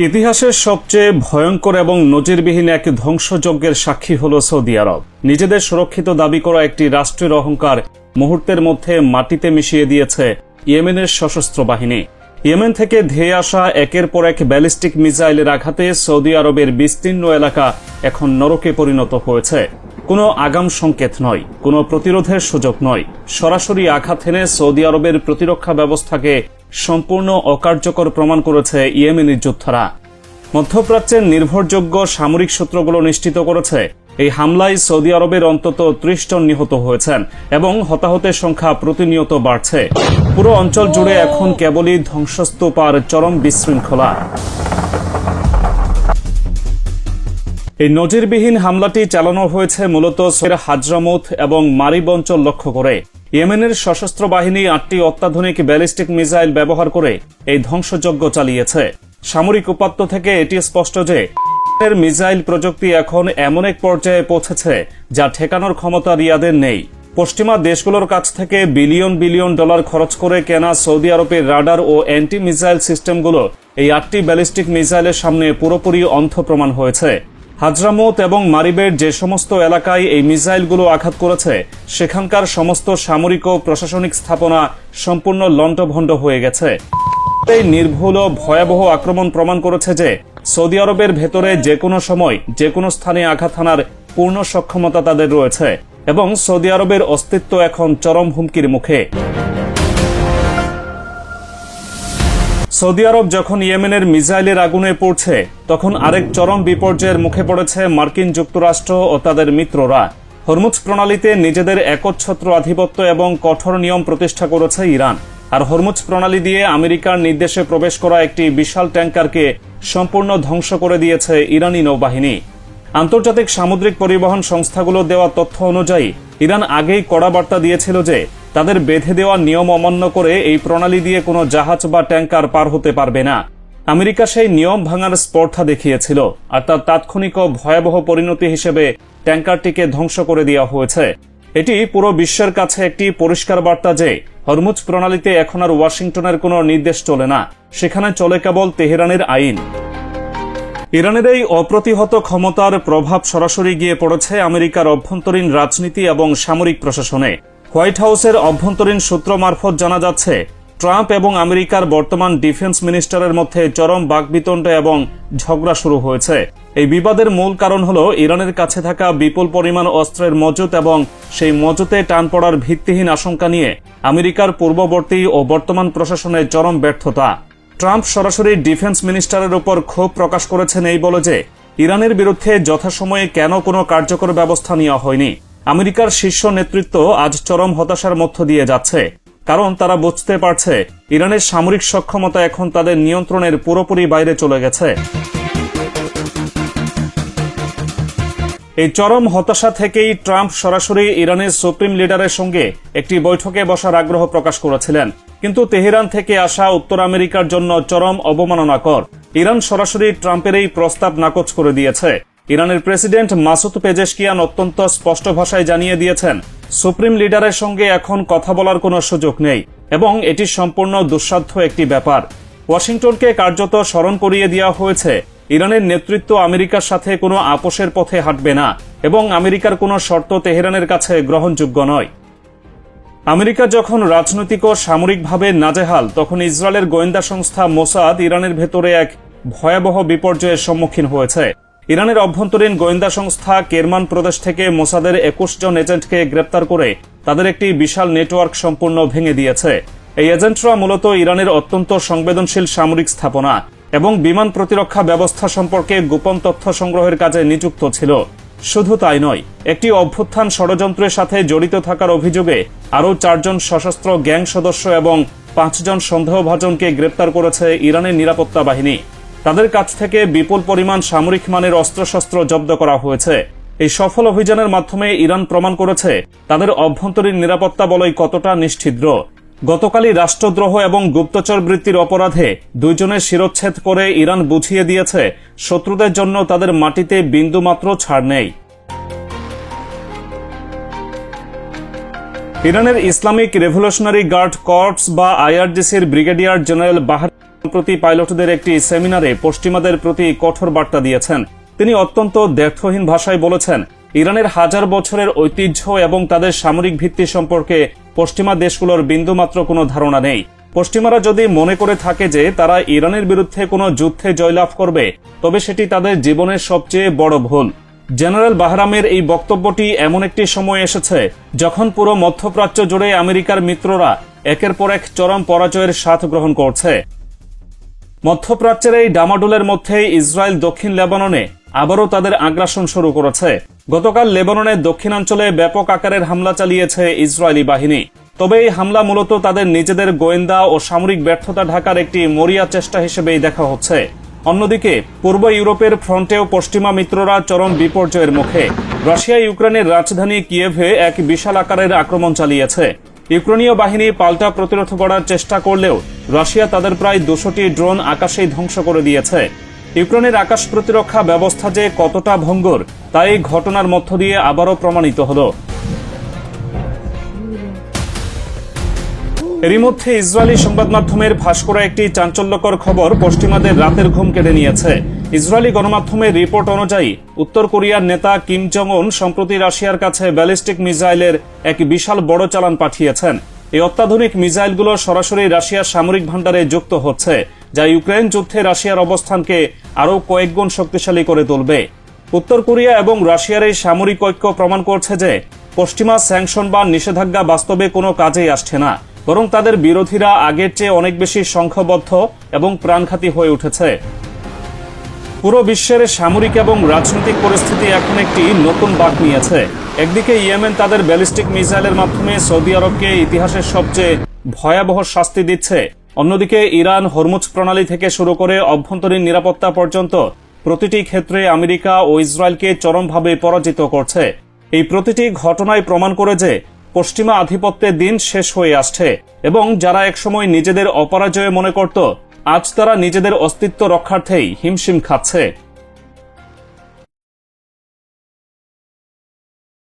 ইতিহাসের সবচেয়ে ভয়ঙ্কর এবং নজিরবিহীন এক ধ্বংসযজ্ঞের সাক্ষী হল সৌদি আরব। নিজেদের সুরক্ষিত দাবি করা একটি রাষ্ট্রের অহংকার মুহূর্তের মধ্যে মাটিতে মিশিয়ে দিয়েছে ইয়েমেনের সশস্ত্র বাহিনী। ইয়েমেন থেকে ধেয়ে আসা একের পর এক ব্যালিস্টিক মিসাইলের আঘাতে সৌদি আরবের বিস্তীর্ণ এলাকা এখন নরকে পরিণত হয়েছে। কোনো আগাম সংকেত নয়, কোনো প্রতিরোধের সুযোগ নয়, সরাসরি আঘাত এনে সৌদি আরবের প্রতিরক্ষা ব্যবস্থাকে সম্পূর্ণ অকার্যকর প্রমাণ করেছে ইয়েমেনি যোদ্ধারা। মধ্যপ্রাচ্যের নির্ভরযোগ্য সামরিক সূত্রগুলো নিশ্চিত করেছে এই হামলায় সৌদি আরবের অন্তত ৩০ জন নিহত হয়েছেন এবং হতাহতের সংখ্যা প্রতিনিয়ত বাড়ছে। পুরো অঞ্চল জুড়ে এখন কেবলই ধ্বংসস্তূপ আর চরম বিশৃঙ্খলা। এই নজিরবিহীন হামলাটি চালানো হয়েছে মূলত হাজরামুত এবং মারিব অঞ্চল লক্ষ্য করে। ইয়েমেনের সশস্ত্র বাহিনী ৮টি অত্যাধুনিক ব্যালিস্টিক মিসাইল ব্যবহার করে এই ধ্বংসযজ্ঞ চালিয়েছে। সামরিক উপাত্ত থেকে এটি স্পষ্ট যে মিসাইল প্রযুক্তি এখন এমন এক পর্যায়ে পৌঁছেছে যা ঠেকানোর ক্ষমতা রিয়াদের নেই। পশ্চিমা দেশগুলোর কাছ থেকে বিলিয়ন বিলিয়ন ডলার খরচ করে কেনা সৌদি আরবের রাডার ও অ্যান্টি মিসাইল সিস্টেমগুলো এই ৮টি ব্যালিস্টিক মিসাইলের সামনে পুরোপুরি অন্ধ প্রমাণ হয়েছে। হাজরামুত এবং মারিবের যে সমস্ত এলাকায় এই মিসাইলগুলো আঘাত করেছে সেখানকার সমস্ত সামরিক ও প্রশাসনিক স্থাপনা সম্পূর্ণ লণ্ডভণ্ড হয়ে গেছে। এই নির্ভুল ও ভয়াবহ আক্রমণ প্রমাণ করেছে যে সৌদি আরবের ভেতরে যে কোনো সময় যে কোনো স্থানে আঘাত হানার পূর্ণ সক্ষমতা তাদের রয়েছে এবং সৌদি আরবের অস্তিত্ব এখন চরম হুমকির মুখে। সৌদি আরব যখন ইয়েমেনের মিসাইলের আগুনে পড়ছে তখন আরেক চরম বিপর্যয়ের মুখে পড়েছে মার্কিন যুক্তরাষ্ট্র ও তাদের মিত্ররা। হরমুজ প্রণালীতে নিজেদের একচ্ছত্র আধিপত্য এবং কঠোর নিয়ম প্রতিষ্ঠা করেছে ইরান। আর হরমুজ প্রণালী দিয়ে আমেরিকার নির্দেশে প্রবেশ করা একটি বিশাল ট্যাঙ্কারকে সম্পূর্ণ ধ্বংস করে দিয়েছে ইরানি নৌবাহিনী। আন্তর্জাতিক সামুদ্রিক পরিবহন সংস্থাগুলো দেওয়া তথ্য অনুযায়ী ইরান আগেই কড়া বার্তা দিয়েছিল যে তাদের বেঁধে দেওয়া নিয়ম অমান্য করে এই প্রণালী দিয়ে কোনো জাহাজ বা ট্যাঙ্কার পার হতে পারবে না। আমেরিকা সেই নিয়ম ভাঙার স্পর্ধা দেখিয়েছিল আর তার তাৎক্ষণিক ও ভয়াবহ পরিণতি হিসেবে ট্যাঙ্কারটিকে ধ্বংস করে দেওয়া হয়েছে। এটি পুরো বিশ্বের কাছে একটি পরিষ্কার বার্তা যে হরমুজ প্রণালীতে এখন আর ওয়াশিংটনের কোনো নির্দেশ চলে না, সেখানে চলে কেবল তেহরানের আইন। ইরানের এই অপ্রতিহত ক্ষমতার প্রভাব সরাসরি গিয়ে পড়েছে আমেরিকার অভ্যন্তরীণ রাজনীতি এবং সামরিক প্রশাসনে। হোয়াইট হাউসের অভ্যন্তরীণ সূত্র মারফত জানা যাচ্ছে ট্রাম্প এবং আমেরিকার বর্তমান ডিফেন্স মিনিস্টারের মধ্যে চরম বাকবিতণ্ড এবং ঝগড়া শুরু হয়েছে। এই বিবাদের মূল কারণ হল ইরানের কাছে থাকা বিপুল পরিমাণ অস্ত্রের মজুত এবং সেই মজুতে টান পড়ার ভিত্তিহীন আশঙ্কা নিয়ে আমেরিকার পূর্ববর্তী ও বর্তমান প্রশাসনের চরম ব্যর্থতা। ট্রাম্প সরাসরি ডিফেন্স মিনিস্টারের উপর ক্ষোভ প্রকাশ করেছেন এই বলে যে ইরানের বিরুদ্ধে যথাসময়ে কেন কোনো কার্যকর ব্যবস্থা নেওয়া হয়নি। আমেরিকার শীর্ষ নেতৃত্ব আজ চরম হতাশার মধ্য দিয়ে যাচ্ছে, কারণ তারা বুঝতে পারছে ইরানের সামরিক সক্ষমতা এখন তাদের নিয়ন্ত্রণের পুরোপুরি বাইরে চলে গেছে। এই চরম হতাশা থেকেই ট্রাম্প সরাসরি ইরানের সুপ্রিম লিডারের সঙ্গে একটি বৈঠকে বসার আগ্রহ প্রকাশ করেছিলেন, কিন্তু তেহরান থেকে আসা উত্তর আমেরিকার জন্য চরম অবমাননাকর। ইরান সরাসরি ট্রাম্পের এই প্রস্তাব নাকচ করে দিয়েছে। ইরানের প্রেসিডেন্ট মাসুদ পেজেশকিয়ান অত্যন্ত স্পষ্ট ভাষায় জানিয়ে দিয়েছেন সুপ্রিম লিডারের সঙ্গে এখন কথা বলার কোনো সুযোগ নেই এবং এটি সম্পূর্ণ দুঃসাধ্য একটি ব্যাপার। ওয়াশিংটনকে কার্যত স্মরণ করিয়ে দেওয়া হয়েছে ইরানের নেতৃত্ব আমেরিকার সাথে কোনো আপোষের পথে হাঁটবে না এবং আমেরিকার কোনো শর্ত তেহরানের কাছে গ্রহণযোগ্য নয়। আমেরিকা যখন রাজনৈতিক ও সামরিকভাবে নাজেহাল, তখন ইসরায়েলের গোয়েন্দা সংস্থা মোসাদ ইরানের ভেতরে এক ভয়াবহ বিপর্যয়ের সম্মুখীন হয়েছে। ইরানের অভ্যন্তরীণ গোয়েন্দা সংস্থা কেরমান প্রদেশ থেকে মোসাদের ২১ জন এজেন্টকে গ্রেপ্তার করে তাদের একটি বিশাল নেটওয়ার্ক সম্পূর্ণ ভেঙে দিয়েছে। এই এজেন্টরা মূলত ইরানের অত্যন্ত সংবেদনশীল সামরিক স্থাপনা এবং বিমান প্রতিরক্ষা ব্যবস্থা সম্পর্কে গোপন তথ্য সংগ্রহের কাজে নিযুক্ত ছিল। শুধু তাই নয়, একটি অভ্যুত্থান ষড়যন্ত্রের সাথে জড়িত থাকার অভিযোগে আরও ৪ জন সশস্ত্র গ্যাং সদস্য এবং ৫ জন সন্দেহভাজনকে গ্রেপ্তার করেছে ইরানের নিরাপত্তা বাহিনী। তাদের কাছ থেকে বিপুল পরিমাণ সামরিক মানের অস্ত্রশস্ত্র জব্দ করা হয়েছে। এই সফল অভিযানের মাধ্যমে ইরান প্রমাণ করেছে তাদের অভ্যন্তরীণ নিরাপত্তা বলয় কতটা নিশ্ছিদ্র। গতকালই রাষ্ট্রদ্রোহ এবং গুপ্তচর বৃত্তির অপরাধে ২ জনের শিরচ্ছেদ করে ইরান বুঝিয়ে দিয়েছে শত্রুদের জন্য তাদের মাটিতে বিন্দুমাত্র ছাড় নেই। ইরানের ইসলামিক রেভলিউশনারি গার্ড কর্পস বা আইআরজিসির ব্রিগেডিয়ার জেনারেল বাহার প্রতি পাইলটদের একটি সেমিনারে পশ্চিমাদের প্রতি কঠোর বার্তা দিয়েছেন। তিনি অত্যন্ত দ্ব্যর্থহীন ভাষায় বলেছেন, ইরানের হাজার বছরের ঐতিহ্য এবং তাদের সামরিক ভিত্তি সম্পর্কে পশ্চিমা দেশগুলোর বিন্দুমাত্র কোনো ধারণা নেই। পশ্চিমারা যদি মনে করে থাকে যে তারা ইরানের বিরুদ্ধে কোনো যুদ্ধে জয়লাভ করবে, তবে সেটি তাদের জীবনের সবচেয়ে বড় ভুল। জেনারেল বাহরামের এই বক্তব্যটি এমন একটি সময় এসেছে যখন পুরো মধ্যপ্রাচ্য জুড়ে আমেরিকার মিত্ররা একের পর এক চরম পরাজয়ের স্বাদ গ্রহণ করছে। মধ্যপ্রাচ্যের এই ডামাডোলের মধ্যে ইসরায়েল দক্ষিণ লেবাননে আবারও তাদের আগ্রাসন শুরু করেছে। গতকাল লেবাননের দক্ষিণাঞ্চলে ব্যাপক আকারের হামলা চালিয়েছে ইসরায়েলি বাহিনী। তবে এই হামলা মূলত তাদের নিজেদের গোয়েন্দা ও সামরিক ব্যর্থতা ঢাকার একটি মরিয়া চেষ্টা হিসেবেই দেখা হচ্ছে। অন্যদিকে পূর্ব ইউরোপের ফ্রন্টেও পশ্চিমা মিত্ররা চরম বিপর্যয়ের মুখে। রাশিয়া ইউক্রেনের রাজধানী কিয়েভে এক বিশাল আকারের আক্রমণ চালিয়েছে। ইউক্রেনীয় বাহিনী পাল্টা প্রতিরোধ করার চেষ্টা করলেও রাশিয়া তাদের প্রায় 200টি ড্রোন আকাশেই ধ্বংস করে দিয়েছে। ইউক্রেনের আকাশ প্রতিরক্ষা ব্যবস্থা যে কতটা ভঙ্গুর তা এই ঘটনার মধ্য দিয়ে আবারও প্রমাণিত হলো। এরই মধ্যে ইসরায়েলি সংবাদ মাধ্যমের ফাঁস করা একটি চাঞ্চল্যকর খবর পশ্চিমাদের রাতের ঘুম কেড়ে নিয়েছে। ইসরায়েলি গণমাধ্যমের রিপোর্ট অনুযায়ী উত্তর কোরিয়ার নেতা কিম জং উন সম্প্রতি রাশিয়ার কাছে ব্যালিস্টিক মিসাইলের এক বিশাল বড় চালান পাঠিয়েছেন। এই অত্যাধুনিক মিসাইলগুলো সরাসরি রাশিয়ার সামরিক ভান্ডারে যুক্ত হচ্ছে, যা ইউক্রেন যুদ্ধে রাশিয়ার অবস্থানকে আরও কয়েকগুণ শক্তিশালী করে তুলবে। উত্তর কোরিয়া এবং রাশিয়ার এই সামরিক ঐক্য প্রমাণ করছে যে পশ্চিমা স্যাংশন বা নিষেধাজ্ঞা বাস্তবে কোনো কাজেই আসছে না, বরং তাদের বিরোধীরা আগের চেয়ে অনেক বেশি সংখ্যাবদ্ধ এবং প্রাণঘাতী হয়ে উঠেছে। পুরো বিশ্বের সামরিক এবং রাজনৈতিক পরিস্থিতি এখন একটি নতুন বাঁক নিয়েছে। একদিকে ইয়েমেন তাদের ব্যালিস্টিক মিসাইলের মাধ্যমে সৌদি আরবকে ইতিহাসের সবচেয়ে ভয়াবহ শাস্তি দিচ্ছে। অন্যদিকে ইরান হরমুজ প্রণালী থেকে শুরু করে অভ্যন্তরীণ নিরাপত্তা পর্যন্ত প্রতিটি ক্ষেত্রে আমেরিকা ও ইসরায়েলকে চরমভাবে পরাজিত করছে। এই প্রতিটি ঘটনায় প্রমাণ করে যে পশ্চিমা আধিপত্যের দিন শেষ হয়ে আসছে এবং যারা একসময় নিজেদের অপরাজয় মনে করত, আজ তারা নিজেদের অস্তিত্ব রক্ষার্থেই হিমশিম খাচ্ছে।